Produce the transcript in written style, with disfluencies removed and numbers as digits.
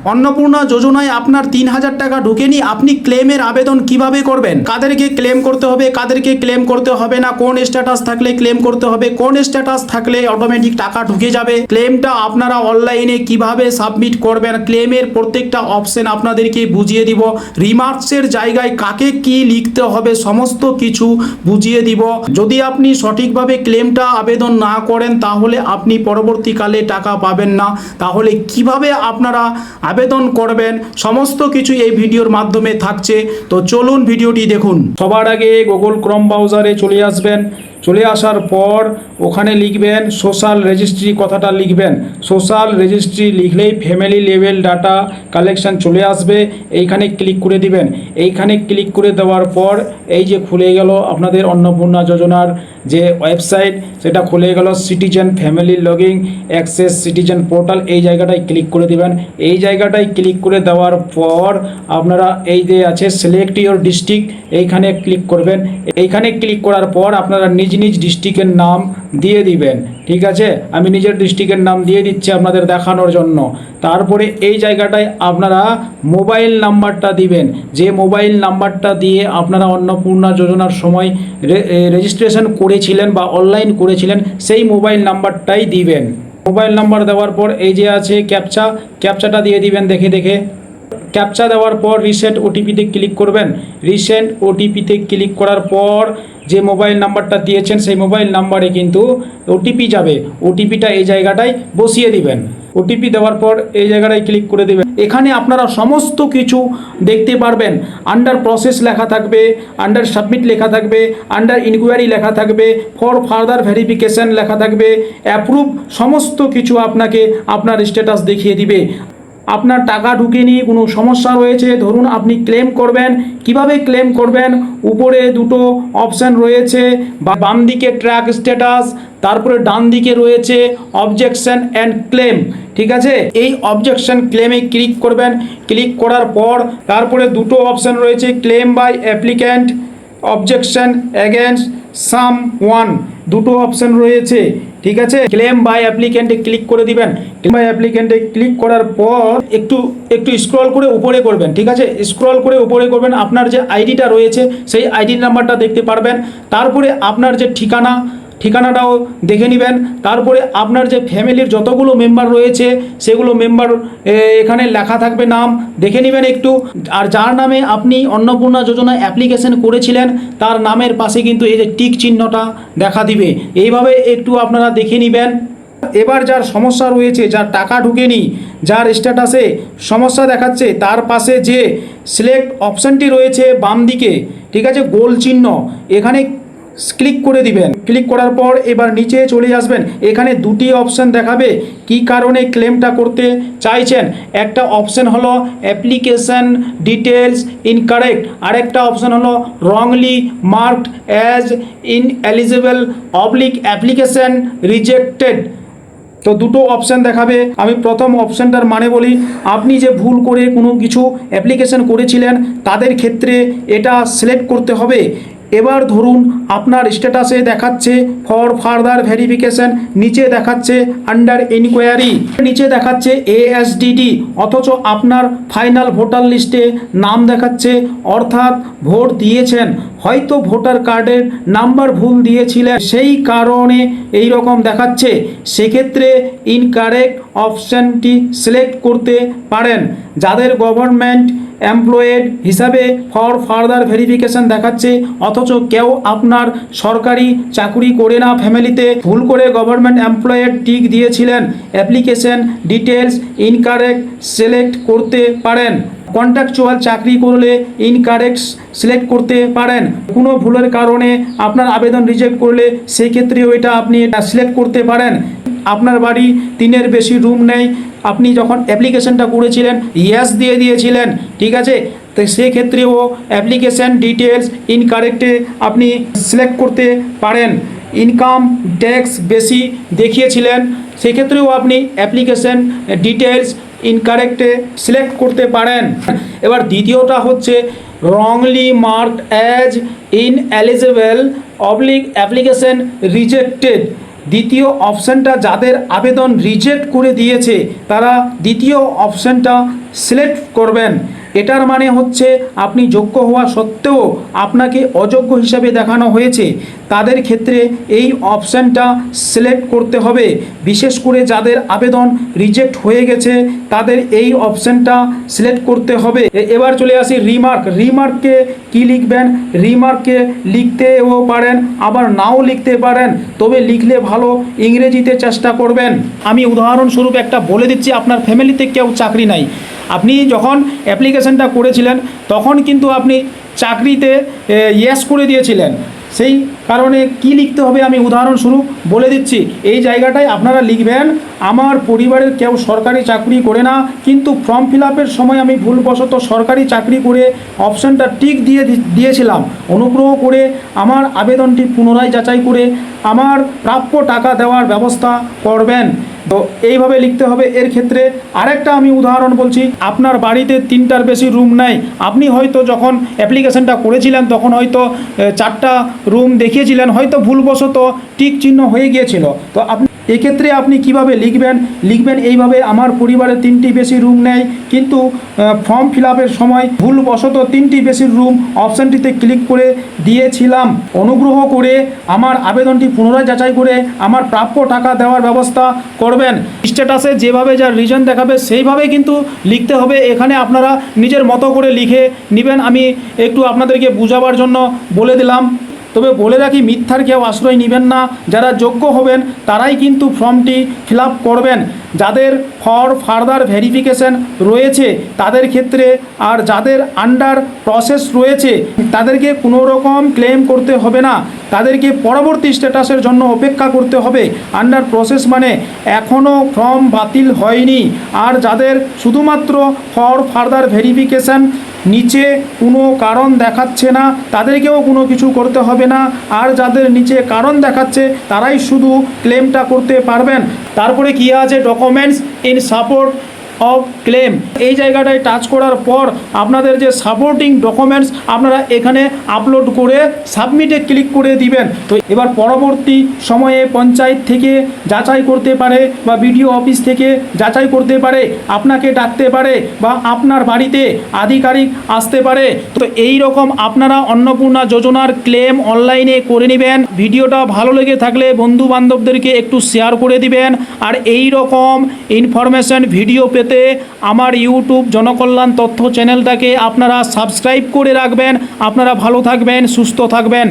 অন্নপূর্ণা যোজনায় আপনার 3,000 টাকা ঢুকেনি, আপনি ক্লেমের আবেদন কিভাবে করবেন, কাদেরকে ক্লেম করতে হবে, কাদেরকে ক্লেম করতে হবে না, কোন স্ট্যাটাস থাকলে ক্লেম করতে হবে, কোন স্ট্যাটাস থাকলে অটোমেটিক টাকা ঢুকে যাবে, ক্লেমটা আপনারা অনলাইনে কিভাবে সাবমিট করবেন, ক্লেমের প্রত্যেকটা অপশন আপনাদেরকে বুঝিয়ে দিব, রিমার্কসের জায়গায় কাকে কি লিখতে হবে সমস্ত কিছু বুঝিয়ে দিব। যদি আপনি সঠিকভাবে ক্লেমটা আবেদন না করেন তাহলে আপনি পরবর্তীকালে টাকা পাবেন না। তাহলে কিভাবে আপনারা আবেদন করবেন সমস্ত কিছু এই ভিডিওর মাধ্যমে থাকছে। তো চলুন ভিডিওটি দেখুন। সবার আগে গুগল ক্রোম ব্রাউজারে চলে আসবেন। চলে আসার পর ওখানে লিখবেন সোশ্যাল রেজিস্ট্রি, কথাটা লিখবেন। সোশ্যাল রেজিস্ট্রি লিখলেই ফ্যামিলি লেভেল ডাটা কালেকশন চলে আসবে, এইখানে ক্লিক করে দিবেন। এইখানে ক্লিক করে দেওয়ার পর এই যে খুলে গেল আপনাদের অন্নপূর্ণা যোজনার যে ওয়েবসাইট, সেটা খুলে গেল citizen family logging access citizen portal, এই জায়গাটায় ক্লিক করে দিবেন। এই জায়গাটায় ক্লিক করে দেওয়ার পর আপনারা এই যে আছে সিলেক্ট ইওর ডিস্ট্রিক্ট, এইখানে ক্লিক করবেন। এইখানে ক্লিক করার পর আপনারা নিজ নিজ ডিস্ট্রিক্টের নাম দিয়ে দিবেন। ঠিক আছে, আমি নিজের ডিস্ট্রিক্টের নাম দিয়ে দিচ্ছি আপনাদের দেখানোর জন্য। তারপরে এই জায়গাটায় আপনারা মোবাইল নাম্বারটা দিবেন, যে মোবাইল নাম্বারটা দিয়ে আপনারা অন্নপূর্ণা যোজনার সময় রেজিস্ট্রেশন করেছিলেন বা অনলাইন করেছিলেন সেই মোবাইল নাম্বারটাই দিবেন। মোবাইল নাম্বার দেওয়ার পর এই যে আছে ক্যাপচাটা দিয়ে দিবেন দেখে দেখে। ক্যাপচা দেওয়ার পর রিসেন্ট ওটিপিতে ক্লিক করবেন। রিসেন্ট ওটিপিতে ক্লিক করার পর যে মোবাইল নাম্বারটা দিয়েছেন সেই মোবাইল নাম্বারে কিন্তু ওটিপি যাবে, ওটিপিটা এই জায়গাটায় বসিয়ে দিবেন। ওটিপি দেওয়ার পর এই জায়গাটায় ক্লিক করে দেবেন। এখানে আপনারা সমস্ত কিছু দেখতে পারবেন। আন্ডার প্রসেস লেখা থাকবে, আন্ডার সাবমিট লেখা থাকবে, আন্ডার ইনকোয়ারি লেখা থাকবে, ফর ফার্দার ভেরিফিকেশন লেখা থাকবে, অ্যাপ্রুভ, সমস্ত কিছু আপনাকে আপনার স্ট্যাটাস দেখিয়ে দিবে। আপনার টাকা ঢুকেনি, কোনো সমস্যা রয়েছে, ধরুন আপনি ক্লেম করবেন, কিভাবে ক্লেম করবেন, উপরে দুটো অপশান রয়েছে, বাম দিকে ট্র্যাক স্ট্যাটাস, তারপরে ডান দিকে রয়েছে অবজেকশন অ্যান্ড ক্লেম। ঠিক আছে, এই অবজেকশন ক্লেমে ক্লিক করবেন। ক্লিক করার পর তারপরে দুটো অপশান রয়েছে, claim by applicant, objection against someone, দুটো অপশান রয়েছে। ঠিক আছে, ক্লেম বাই অ্যাপ্লিক্যান্টে ক্লিক করে দিবেন। ক্লেম বাই অ্যাপ্লিক্যান্টে ক্লিক করার পর একটু স্ক্রল করে উপরে করবেন। ঠিক আছে, স্ক্রল করে উপরে করবেন, আপনার যে আইডিটা রয়েছে সেই আইডি নাম্বারটা দেখতে পারবেন। তারপরে আপনার যে ঠিকানাটাও দেখে নেবেন। তারপরে আপনার যে ফ্যামিলির যতগুলো মেম্বার রয়েছে সেগুলো মেম্বার এখানে লেখা থাকবে, নাম দেখে নেবেন একটু। আর যার নামে আপনি অন্নপূর্ণা যোজনায় অ্যাপ্লিকেশন করেছিলেন তার নামের পাশে কিন্তু এই যে টিক চিহ্নটা দেখা দিবে, এইভাবে একটু আপনারা দেখে নেবেন। এবার যার সমস্যা রয়েছে, যার টাকা ঢুকেনি, যার স্ট্যাটাসে সমস্যা দেখাচ্ছে, তার পাশে যে সিলেক্ট অপশানটি রয়েছে বাম দিকে, ঠিক আছে, গোল চিহ্ন, এখানে ক্লিক করে দিবেন। ক্লিক করার পর এবার নিচে চলে আসবেন। এখানে দুটি অপশান দেখাবে কি কারণে ক্লেমটা করতে চাইছেন। একটা অপশান হলো অ্যাপ্লিকেশন ডিটেলস ইনকারেক্ট, আরেকটা অপশান হলো wrongly marked as ineligible oblique application rejected. তো দুটো অপশান দেখাবে। আমি প্রথম অপশানটার মানে বলি, আপনি যে ভুল করে কোনো কিছু অ্যাপ্লিকেশন করেছিলেন তাদের ক্ষেত্রে এটা সিলেক্ট করতে হবে। এবার ধরুন আপনার স্ট্যাটাসে দেখাচ্ছে ফর ফার্দার ভেরিফিকেশন, নিচে দেখাচ্ছে আন্ডার ইনকোয়ারি, নিচে দেখাচ্ছে ASDD, অথচ আপনার ফাইনাল ভোটার লিস্টে নাম দেখাচ্ছে, অর্থাৎ ভোট দিয়েছেন, হয়তো ভোটার কার্ডের নাম্বার ভুল দিয়েছিলেন সেই কারণে এই রকম দেখাচ্ছে। সেক্ষেত্রে ইনকারেক্ট অপশানটি সিলেক্ট করতে পারেন। যাদের গভর্নমেন্ট এমপ্লয়েড হিসাবে ফর ফার্দার ভেরিফিকেশন দেখাচ্ছে অথচ কেউ আপনার সরকারি চাকরি করে না, ফ্যামিলিতে ভুল করে গভর্নমেন্ট এমপ্লয়েড টিক দিয়েছিলেন, অ্যাপ্লিকেশন ডিটেলস ইনকারেক্ট সিলেক্ট করতে পারেন। কন্ট্রাকচুয়াল চাকরি করলে ইনকারেক্ট সিলেক্ট করতে পারেন। কোনো ভুলের কারণে আপনার আবেদন রিজেক্ট করলে সেই ক্ষেত্রেও এটা আপনি সিলেক্ট করতে পারেন। আপনার বাড়ি 3-এর বেশি রুম নেই, আপনি যখন অ্যাপ্লিকেশনটা করেছিলেন ইয়েস দিয়ে দিয়েছিলেন, ঠিক আছে, তো সেক্ষেত্রেও অ্যাপ্লিকেশন ডিটেলস ইনকারেক্টে আপনি সিলেক্ট করতে পারেন। ইনকাম ট্যাক্স বেশি দেখিয়েছিলেন, সেক্ষেত্রেও আপনি অ্যাপ্লিকেশন ডিটেলস ইনকারেক্টে সিলেক্ট করতে পারেন। এবার দ্বিতীয়টা হচ্ছে wrongly marked as ineligible oblique application rejected. দ্বিতীয় অপশানটা যাদের আবেদন রিজেক্ট করে দিয়েছে তারা দ্বিতীয় অপশানটা সিলেক্ট করবেন। এটার মানে হচ্ছে আপনি যোগ্য হওয়া সত্ত্বেও আপনাকে অযোগ্য হিসাবে দেখানো হয়েছে, তাদের ক্ষেত্রে এই অপশানটা সিলেক্ট করতে হবে। বিশেষ করে যাদের আবেদন রিজেক্ট হয়ে গেছে তাদের এই অপশানটা সিলেক্ট করতে হবে। এবার চলে আসি রিমার্ক। রিমার্ককে কি লিখবেন? রিমার্ককে লিখতেও পারেন আবার নাও লিখতে পারেন, তবে লিখলে ভালো ইংরেজিতে চেষ্টা করবেন। আমি উদাহরণস্বরূপ একটা বলে দিচ্ছি, আপনার ফ্যামিলিতে কেউ চাকরি নাই, আপনি যখন অ্যাপ্লিকেশনটা করেছিলেন তখন কিন্তু আপনি চাকরিতে ইয়েস করে দিয়েছিলেন, সেই কারণে কি লিখতে হবে আমি উদাহরণস্বরূপ বলে দিচ্ছি। এই জায়গাটায় আপনারা লিখবেন, আমার পরিবারের কেউ সরকারি চাকরি করে না, কিন্তু ফর্ম ফিল আপের সময় আমি ভুলবশত সরকারি চাকরি করে অপশানটা টিক দিয়েছিলাম। অনুগ্রহ করে আমার আবেদনটি পুনরায় যাচাই করে আমার প্রাপ্য টাকা দেওয়ার ব্যবস্থা করবেন। তো এইভাবে লিখতে হবে। এর ক্ষেত্রে আরেকটা আমি উদাহরণ বলছি, আপনার বাড়িতে 3টার বেশি রুম নাই, আপনি হয়তো যখন অ্যাপ্লিকেশনটা করেছিলেন তখন হয়তো 4টা রুম দেখিয়েছিলেন, হয়তো ভুলবশত টিক চিহ্ন হয়ে গিয়েছিল। তো আপনি এক্ষেত্রে আপনি কিভাবে লিখবেন? লিখবেন এইভাবে, আমার পরিবারে 3টি বেশি রুম নেই, কিন্তু ফর্ম ফিল আপের সময় ভুলবশত 3টি বেশি রুম অপশানটিতে ক্লিক করে দিয়েছিলাম। অনুগ্রহ করে আমার আবেদনটি পুনরায় যাচাই করে আমার প্রাপ্য টাকা দেওয়ার ব্যবস্থা করবেন। স্ট্যাটাসে যেভাবে যা রিজন দেখাবে সেইভাবে কিন্তু লিখতে হবে। এখানে আপনারা নিজের মতো করে লিখে নেবেন, আমি একটু আপনাদেরকে বোঝাবার জন্য বলে দিলাম। তবে বলে রাখি, মিথ্যার কেউ আশ্রয় নেবেন না, যারা যোগ্য হবেন তারাই কিন্তু ফর্মটি ফিল আপ করবেন। যাদের ফর ফার্দার ভেরিফিকেশন রয়েছে তাদের ক্ষেত্রে, আর যাদের আন্ডার প্রসেস রয়েছে তাদেরকে কোনো রকম ক্লেম করতে হবে না, তাদেরকে পরবর্তী স্ট্যাটাসের জন্য অপেক্ষা করতে হবে। আন্ডার প্রসেস মানে এখনও ফর্ম বাতিল হয়নি। আর যাদের শুধুমাত্র ফর ফার্দার ভেরিফিকেশন, নিচে কোনো কারণ দেখাচ্ছে না, তাদেরকেও কোনো কিছু করতে হবে না। আর যাদের নিচে কারণ দেখাচ্ছে তারাই শুধু ক্লেমটা করতে পারবেন। তারপরে কি আছে? Documents in support of clans. এই জায়গাটায় টাচ করার পর আপনাদের যে সাপোর্টিং ডকুমেন্টস আপনারা এখানে আপলোড করে সাবমিটে ক্লিক করে দিবেন। তো এবার পরবর্তী সময়ে পঞ্চায়েত থেকে যাচাই করতে পারে বা বিডিও অফিস থেকে যাচাই করতে পারে, আপনাকে ডাকতে পারে বা আপনার বাড়িতে আধিকারিক আসতে পারে। তো এই রকম আপনারা অন্নপূর্ণা যোজনার ক্লেম অনলাইনে করে নেবেন। ভিডিওটা ভালো লেগে থাকলে বন্ধু বান্ধবদেরকে একটু শেয়ার করে দিবেন। আর এই রকম ইনফরমেশন ভিডিও পেতে আমার ইউটিউব জনকল্যাণ তথ্য চ্যানেলটাকে আপনারা সাবস্ক্রাইব করে রাখবেন। আপনারা ভালো থাকবেন, সুস্থ থাকবেন।